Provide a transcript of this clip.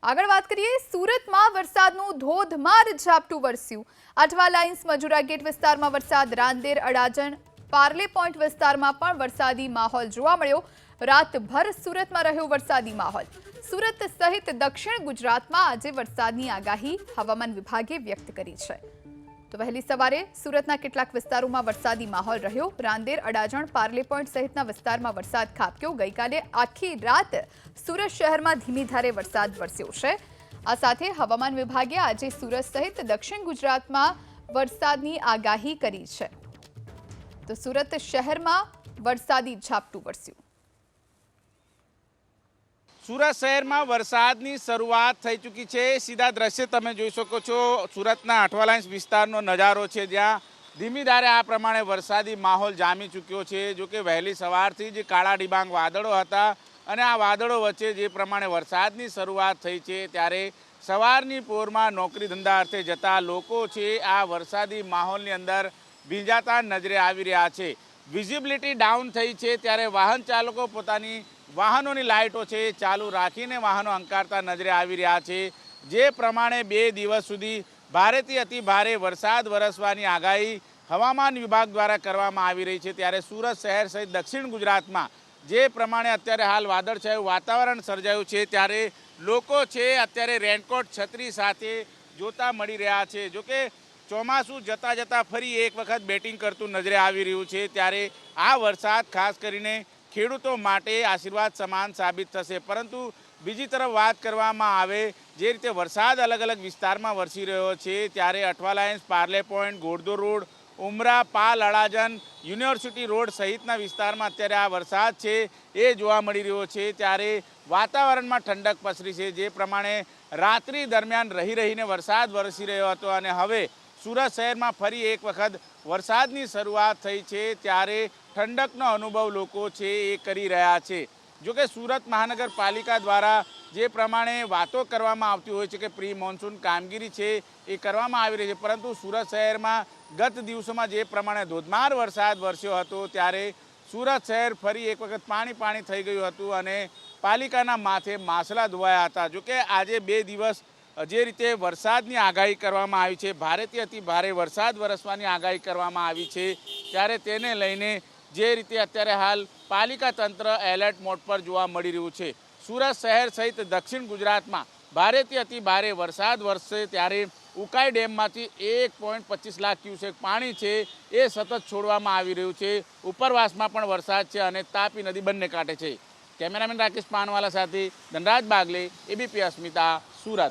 આગળ વાત કરીએ સુરતમાં વરસાદનું ધોધમાર ઝાપટું વરસ્યું। આઠવા લાઇન્સ મજુરા ગેટ વિસ્તારમાં વરસાદ, રાંદેર અડાજણ પાર્લે પોઈન્ટ વિસ્તારમાં પણ વરસાદી માહોલ જોવા મળ્યો। રાતભર સુરતમાં રહ્યો વરસાદી માહોલ। સુરત સહિત દક્ષિણ ગુજરાતમાં આજે વરસાદની આગાહી હવામાન વિભાગે વ્યક્ત કરી છે। તો વહેલી સવારે સુરતના કેટલાક વિસ્તારોમાં વરસાદી માહોલ રહ્યો। રાંદેર અડાજણ પાર્લે પોઈન્ટ સહિતના વિસ્તારમાં વરસાદ ખાબક્યો। ગઈકાલે આખી રાત સુરત શહેરમાં ધીમી ધારે વરસાદ વરસ્યો છે। આ સાથે હવામાન વિભાગે આજે સુરત સહિત દક્ષિણ ગુજરાતમાં વરસાદની આગાહી કરી છે। તો સુરત શહેરમાં વરસાદી ઝાપટું વરસ્યું। સુરત શહેરમાં વરસાદની શરૂઆત થઈ ચૂકી છે। સીધા દ્રશ્ય તમે જોઈ શકો છો, સુરતના આઠવા લાઇન્સ વિસ્તારનો નજારો છે, જ્યાં ધીમી ધારે આ પ્રમાણે વરસાદી માહોલ જામી ચૂક્યો છે। જો કે વહેલી સવારથી જ કાળા ડિબાંગ વાદળો હતા અને આ વાદળો વચ્ચે જે પ્રમાણે વરસાદની શરૂઆત થઈ છે, ત્યારે સવારની પોરમાં નોકરી ધંધા અર્થે જતા લોકો છે આ વરસાદી માહોલની અંદર ભીંજાતા નજરે આવી રહ્યા છે। વિઝિબિલિટી ડાઉન થઈ છે, ત્યારે વાહન ચાલકો પોતાની વાહનોની લાઇટો છે ચાલુ રાખીને વાહનો હંકારતા નજરે આવી રહ્યા છે। જે પ્રમાણે 2 દિવસ સુધી ભારેથી અતિ ભારે વરસાદ વરસવાની આગાહી હવામાન વિભાગ દ્વારા કરવામાં આવી રહી છે, ત્યારે સુરત શહેર સહિત દક્ષિણ ગુજરાતમાં જે પ્રમાણે અત્યારે હાલ વાદળછાયું વાતાવરણ સર્જાયું છે, ત્યારે લોકો છે અત્યારે રેનકોટ છત્રી સાથે જોતા મળી રહ્યા છે। જોકે ચોમાસું જતાં જતાં ફરી એક વખત બેટિંગ કરતું નજરે આવી રહ્યું છે, ત્યારે આ વરસાદ ખાસ કરીને ખેડૂતો માટે આશીર્વાદ સમાન સાબિત થશે। પરંતુ બીજી તરફ વાત કરવામાં આવે, જે રીતે વરસાદ અલગ અલગ વિસ્તારમાં વરસી રહ્યો છે, ત્યારે આઠવા લાઇન્સ, પાર્લે પોઈન્ટ, ઘોડદોર રોડ, ઉમરા, પાલ, અડાજણ, યુનિવર્સિટી રોડ સહિતના વિસ્તારમાં અત્યારે આ વરસાદ છે એ જોવા મળી રહ્યો છે। ત્યારે વાતાવરણમાં ઠંડક પસરી છે। જે પ્રમાણે રાત્રિ દરમિયાન રહીને વરસાદ વરસી રહ્યો હતો અને હવે સુરત શહેરમાં ફરી એક વખત વરસાદની શરૂઆત થઈ છે, ત્યારે ઠંડકનો અનુભવ લોકો છે એ કરી રહ્યા છે। જોકે સુરત મહાનગરપાલિકા દ્વારા જે પ્રમાણે વાતો કરવામાં આવતી હોય છે કે પ્રી મોન્સૂન કામગીરી છે એ કરવામાં આવી રહી છે, પરંતુ સુરત શહેરમાં ગત દિવસોમાં જે પ્રમાણે ધોધમાર વરસાદ વરસ્યો હતો, ત્યારે સુરત શહેર ફરી એક વખત પાણી થઈ ગયું હતું અને પાલિકાના માથે માસલા ધોવાયા હતા। જોકે આજે 2 દિવસ જે રીતે વરસાદની આગાહી કરવામાં આવી છે, ભારેથી અતિ ભારે વરસાદ વરસવાની આગાહી કરવામાં આવી છે, ત્યારે તેને લઈને જે રીતે અત્યારે હાલ પાલિકા તંત્ર એલર્ટ મોડ પર જોવા મળી રહ્યું છે। સુરત શહેર સહિત દક્ષિણ ગુજરાતમાં ભારેથી અતિ ભારે વરસાદ વરસશે, ત્યારે ઉકાઈ ડેમમાંથી 1.25 લાખ ક્યુસેક પાણી છે એ સતત છોડવામાં આવી રહ્યું છે। ઉપરવાસમાં પણ વરસાદ છે અને તાપી નદી બંને કાંઠે છે। કેમેરામેન રાકેશ પાનવાલા સાથે ધનરાજ બાગલે, એબીપી અસ્મિતા, સુરત।